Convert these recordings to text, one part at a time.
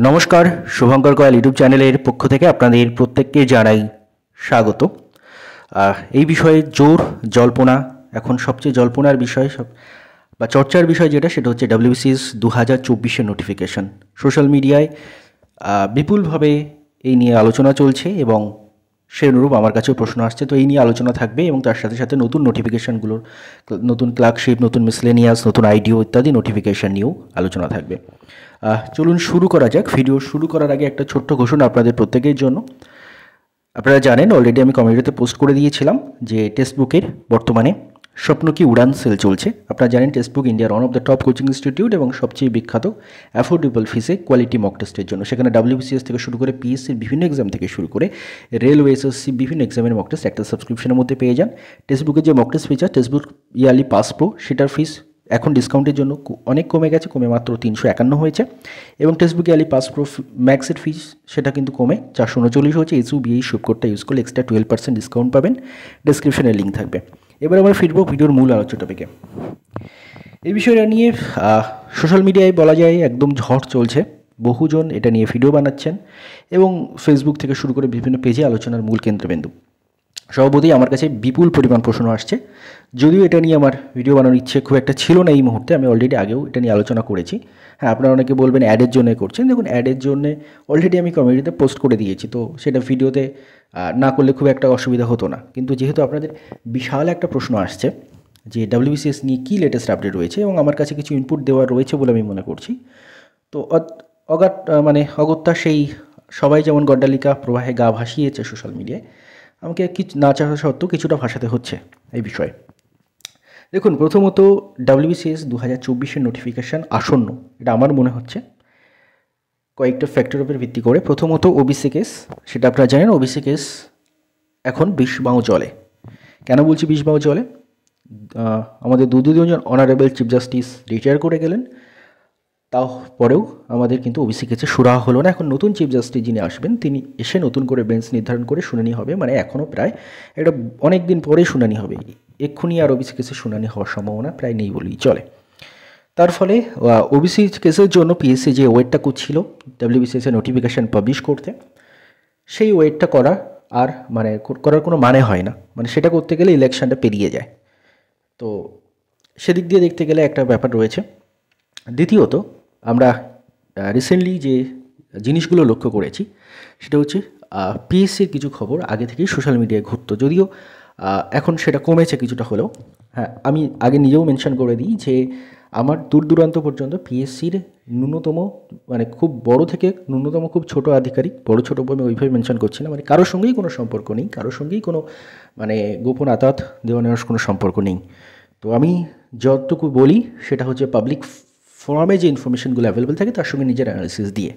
নমস্কার, শুভঙ্কর কয়াল ইউটিউব চ্যানেলের পক্ষ থেকে আপনাদের প্রত্যেককে জানাই স্বাগত। এই বিষয়ে জোর জল্পনা, এখন সবচেয়ে জল্পনার বিষয় বা চর্চার বিষয় যেটা, সেটা হচ্ছে WBCS 2024-এর নোটিফিকেশন। সোশ্যাল মিডিয়ায় বিপুলভাবে এই নিয়ে আলোচনা চলছে এবং সেই অনুরূপ আমার কাছেও প্রশ্ন আসছে। তো এই নিয়ে আলোচনা থাকবে এবং তার সাথে সাথে নতুন নোটিফিকেশানগুলোর, নতুন ক্লার্কশিপ, নতুন মিসলেনিয়াস, নতুন আইডিও ইত্যাদি নোটিফিকেশান নিয়েও আলোচনা থাকবে। চলুন শুরু করা যাক। ভিডিও শুরু করার আগে একটা ছোট্ট ঘোষণা আপনাদের প্রত্যেকের জন্য। আপনারা জানেন, অলরেডি আমি কমিউনিটিতে পোস্ট করে দিয়েছিলাম যে টেক্সটবুকের বর্তমানে স্বপ্ন কি উড়ান সেল চলছে। আপনারা জানেন টেক্সটবুক ইন্ডিয়ার one of the top coaching institute এবং সবচেয়ে বিখ্যাত অ্যাফোর্ডেবল ফিসে কোয়ালিটি মক টেস্টের জন্য। সেখানে WBCS থেকে শুরু করে PSCর বিভিন্ন এক্সাম থেকে শুরু করে রেলওয়ে, SSC বিভিন্ন এক্সামের মক টেস্ট একটা সাবস্ক্রিপশনের মধ্যে পেয়ে যান। টেক্সটবুকের যে mock test feature textbook yearly pass pro, সেটার ফিস এখন ডিসকাউন্টের জন্য অনেক কমে গেছে, কমে মাত্র 351 হয়েছে। এবং টেক্সটবুক ইয়ারলি পাস প্রো ম্যাক্সের ফিস সেটা কিন্তু কমে 439 হয়েছে। SUBI সুপ কোডটা ইউজ করলে এক্সট্রা 12% ডিসকাউন্ট পাবেন। ডেসক্রিপশনে লিঙ্ক থাকবে। এবার আমরা ফিরবো ভিডিওর মূল আলোচ্য টপিকে। এই বিষয়টা নিয়ে সোশ্যাল মিডিয়ায় বলা যায় একদম ঝড় চলছে। বহুজন এটা নিয়ে ভিডিও বানাচ্ছেন এবং ফেসবুক থেকে শুরু করে বিভিন্ন পেজে আলোচনার মূল কেন্দ্রবিন্দু। সর্বদাই আমার কাছে বিপুল পরিমাণ প্রশ্ন আসছে। যদিও এটা নিয়ে আমার ভিডিও বানানোর ইচ্ছে খুব একটা ছিল না এই মুহূর্তে, আমি অলরেডি আগেও এটা নিয়ে আলোচনা করেছি। হ্যাঁ, আপনারা অনেকে বলবেন অ্যাডের জন্য করছেন। দেখুন, অ্যাডের জন্য অলরেডি আমি কমিউনিটিতে পোস্ট করে দিয়েছি, তো সেটা ভিডিওতে না করলে খুব একটা অসুবিধা হতো না। কিন্তু যেহেতু আপনাদের বিশাল একটা প্রশ্ন আসছে যে WBCS নিয়ে কী লেটেস্ট আপডেট রয়েছে এবং আমার কাছে কিছু ইনপুট দেওয়া রয়েছে বলে আমি মনে করছি, তো অগত্যা সেই সবাই যেমন গড্ডালিকা প্রবাহে গা ভাসিয়েছে সোশ্যাল মিডিয়ায়, আমাকে কিছু না চাওয়া সত্ত্বেও কিছুটা ভাসাতে হচ্ছে এই বিষয়ে। দেখুন, প্রথমত WBCS 2024-এর নোটিফিকেশান আসন্ন, এটা আমার মনে হচ্ছে কয়েকটা ফ্যাক্টরের উপর ভিত্তি করে। প্রথমত OBC কেস, সেটা আপনারা জানেন OBC কেস এখন 20 বাউ জলে। কেন বলছি 20 বাউ জলে? আমাদের দুজন অনারেবল চিফ জাস্টিস রিটায়ার করে গেলেন, তারপরেও আমাদের কিন্তু OBC কেসে সুরাহা হলো না। এখন নতুন চিফ জাস্টিস যিনি আসবেন, তিনি এসে নতুন করে বেঞ্চ নির্ধারণ করে শুনানি হবে। মানে এখনও প্রায় এটা অনেক দিন পরেই শুনানি হবে। এক্ষুনি আর OBC কেসে শুনানি হওয়ার সম্ভাবনা প্রায় নেই বলেই চলে। তার ফলে OBC কেসের জন্য PSC যে ওয়েটটা করছিল WBCS-এর নোটিফিকেশান পাবলিশ করতে, সেই ওয়েটটা করার কোনো মানে হয় না। মানে সেটা করতে গেলে ইলেকশনটা পেরিয়ে যায়। তো সেদিক দিয়ে দেখতে গেলে একটা ব্যাপার রয়েছে। দ্বিতীয়ত, আমরা রিসেন্টলি যে জিনিসগুলো লক্ষ্য করেছি সেটা হচ্ছে PSCর কিছু খবর আগে থেকেই সোশ্যাল মিডিয়ায় ঘুরতো, যদিও এখন সেটা কমেছে কিছুটা হলেও। হ্যাঁ, আমি আগে নিজেও মেনশন করে দিই যে আমার দূর দূরান্ত পর্যন্ত PSCর ন্যূনতম, খুব বড় থেকে ন্যূনতম খুব ছোট আধিকারিক, বড় ছোটো আমি ওইভাবে মেনশন করছি না, কারোর সঙ্গেই কোনো সম্পর্ক নেই, কারোর সঙ্গেই কোনো গোপন আতাত দেওয়া নেওয়ার কোনো সম্পর্ক নেই। তো আমি যতটুকু বলি সেটা হচ্ছে পাবলিক ফোরামে যে ইনফরমেশনগুলো অ্যাভেলেবেল থাকে তার সঙ্গে নিজের অ্যানালিসিস দিয়ে।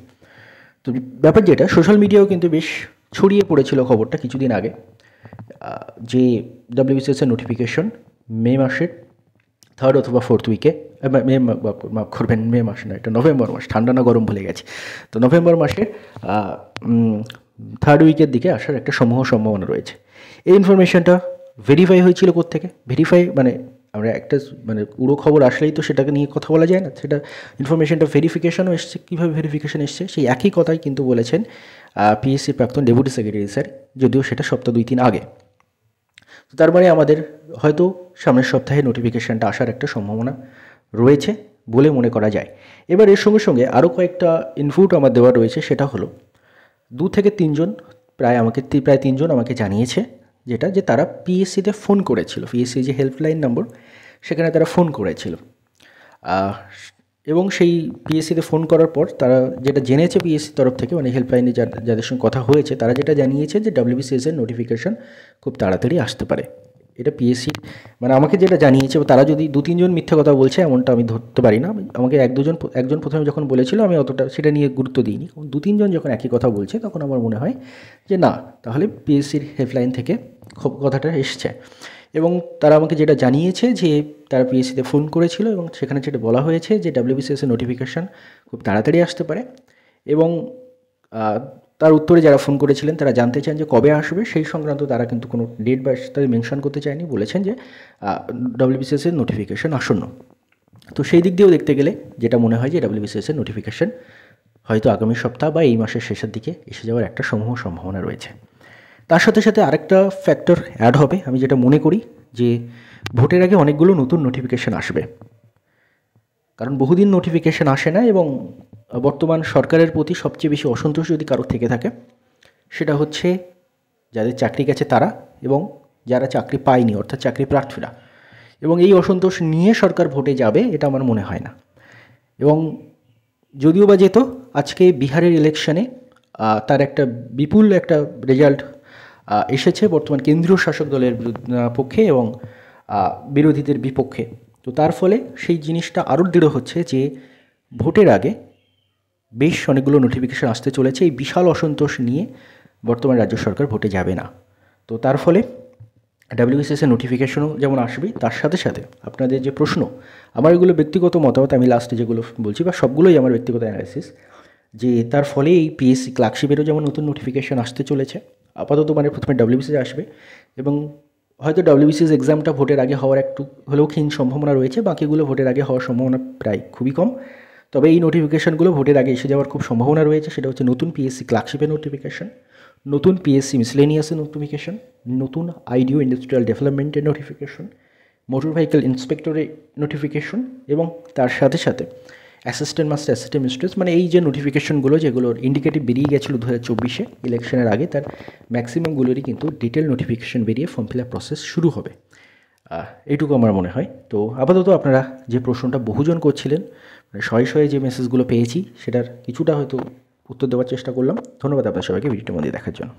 তো ব্যাপার যেটা, সোশ্যাল মিডিয়াও কিন্তু বেশ ছড়িয়ে পড়েছিল খবরটা কিছুদিন আগে, যে WBCS-এর নোটিফিকেশন মে মাসের 3rd অথবা 4th উইকে, মাফ করবেন, মে মাস না, এটা নভেম্বর মাস, ঠান্ডা না গরম ভুলে গেছি। তো নভেম্বর মাসের 3rd উইকের দিকে আসার একটা সম্ভাবনা রয়েছে। এই ইনফরমেশনটা ভেরিফাই হয়েছিল কোত্থেকে? আমরা একটা পুরো খবর আসলেই তো সেটাকে নিয়ে কথা বলা যায় না, সেটা ইনফরমেশনটা ভেরিফিকেশনও এসছে। কীভাবে ভেরিফিকেশন এসছে সেই একই কথাই কিন্তু বলেছেন PSC প্রাক্তন ডেপুটি সেক্রেটারি স্যার, যদিও সেটা সপ্তাহ 2-3 আগে। তো তার মানে আমাদের হয়তো সামনের সপ্তাহে নোটিফিকেশানটা আসার একটা সম্ভাবনা রয়েছে বলে মনে করা যায়। এবার এর সঙ্গে সঙ্গে আরও কয়েকটা ইনপুট আমার দেওয়া রয়েছে। সেটা হলো 2 থেকে 3 জন প্রায় 3 জন আমাকে জানিয়েছে যে তারা PSCতে ফোন করেছিল, PSC যে হেল্পলাইন নম্বর সেখানে তারা ফোন করেছিল, এবং সেই PSCতে ফোন করার পর তারা যেটা জেনেছে PSC তরফ থেকে, হেল্পলাইনে যাদের সঙ্গে কথা হয়েছে তারা যেটা জানিয়েছে যে WBCS-এর নোটিফিকেশান খুব তাড়াতাড়ি আসতে পারে। এটা PSC আমাকে যেটা জানিয়েছে। তারা যদি 2-3 জন মিথ্যা কথা বলছে এমনটা আমি ধরতে পারি না। আমাকে একজন প্রথমে যখন বলেছিল আমি অতটা সেটা নিয়ে গুরুত্ব দিইনি। 2-3 জন যখন একই কথা বলছে তখন আমার মনে হয় যে না, তাহলে PSCর হেল্পলাইন থেকে কথাটা এসছে। এবং তারা আমাকে যেটা জানিয়েছে যে তারা PSCতে ফোন করেছিল এবং সেখানে যেটা বলা হয়েছে যে WBCS-এর নোটিফিকেশান খুব তাড়াতাড়ি আসতে পারে। এবং তার উত্তরে যারা ফোন করেছিলেন তারা জানতে চান যে কবে আসবে, সেই সংক্রান্ত তারা কিন্তু কোনো ডেট বা তাদের মেনশন করতে চায়নি, বলেছেন যে WBCS-এর নোটিফিকেশান আসন্ন। তো সেই দিক দিয়েও দেখতে গেলে যেটা মনে হয় যে WBCS-এর নোটিফিকেশান হয়তো আগামী সপ্তাহ বা এই মাসের শেষের দিকে এসে যাওয়ার একটা সম্ভাবনা রয়েছে। তার সাথে সাথে আরেকটা ফ্যাক্টর অ্যাড হবে, আমি যেটা মনে করি যে ভোটের আগে অনেকগুলো নতুন নোটিফিকেশান আসবে, কারণ বহুদিন নোটিফিকেশান আসে না। এবং বর্তমান সরকারের প্রতি সবচেয়ে বেশি অসন্তোষ যদি কারোর থেকে থাকে, সেটা হচ্ছে যাদের চাকরি গেছে তারা এবং যারা চাকরি পায়নি অর্থাৎ চাকরি প্রার্থীরা। এবং এই অসন্তোষ নিয়ে সরকার ভোটে যাবে এটা আমার মনে হয় না। এবং যদিও বা যেত, আজকে বিহারের ইলেকশনে তার একটা বিপুল একটা রেজাল্ট এসেছে বর্তমান কেন্দ্রীয় শাসক দলের পক্ষে এবং বিরোধীদের বিপক্ষে। তো তার ফলে সেই জিনিসটা আরও দৃঢ় হচ্ছে যে ভোটের আগে বেশ অনেকগুলো নোটিফিকেশান আসতে চলেছে। এই বিশাল অসন্তোষ নিয়ে বর্তমান রাজ্য সরকার ভোটে যাবে না। তো তার ফলে ডাব্লিউবিসিএসের নোটিফিকেশনও যেমন আসবে, তার সাথে সাথে আপনাদের যে প্রশ্ন, আমার এগুলো ব্যক্তিগত মতামত, আমি লাস্টে যেগুলো বলছি বা সবগুলোই আমার ব্যক্তিগত অ্যানালাইসিস, যে তার ফলে এই পিএসসি ক্লার্কশিপেরও যেমন নতুন নোটিফিকেশান আসতে চলেছে। আপাতত মানে প্রথমে ডাব্লিউবিসিএস আসবে এবং হয়তো ডাব্লিউবিসিএস এক্সামটা ভোটের আগে হওয়ার একটু হলেও ক্ষীণ সম্ভাবনা রয়েছে, বাকিগুলো ভোটের আগে হওয়ার সম্ভাবনা প্রায় খুবই কম। তবে এই নোটিফিকেশানগুলো ভোটের আগে এসে যাওয়ার খুব সম্ভাবনা রয়েছে। সেটা হচ্ছে নতুন পিএসসি ক্লার্কশিপের নোটিফিকেশান, নতুন পিএসসি মিসলেনিয়াসের নোটিফিকেশান, নতুন আইডিও ইন্ডাস্ট্রিয়াল ডেভেলপমেন্টের নোটিফিকেশন, মোটর ভেহিকেল ইন্সপেক্টরের নোটিফিকেশন এবং তার সাথে সাথে অ্যাসিস্ট্যান্ট মাস্টার, অ্যাসিস্ট্যান্ট মিস্ট্রেস, মানে এই যে নোটিফিকেশনগুলো যেগুলোর ইন্ডিকেটিভ বেরিয়ে গেছিলো 2024 ইলেকশনের আগে, তার ম্যাক্সিমামগুলোরই কিন্তু ডিটেল নোটিফিকেশন বেরিয়ে ফর্ম ফিল আপ প্রসেস শুরু হবে। এইটুকু আমার মনে হয়। তো আপাতত আপনারা যে প্রশ্নটা বহুজন করছিলেন, মানে শয়ে শয়ে যে মেসেজগুলো পেয়েছি সেটার কিছুটা হয়তো উত্তর দেওয়ার চেষ্টা করলাম। ধন্যবাদ আপনার সবাইকে ভিডিওটি মধ্যে দেখার জন্য।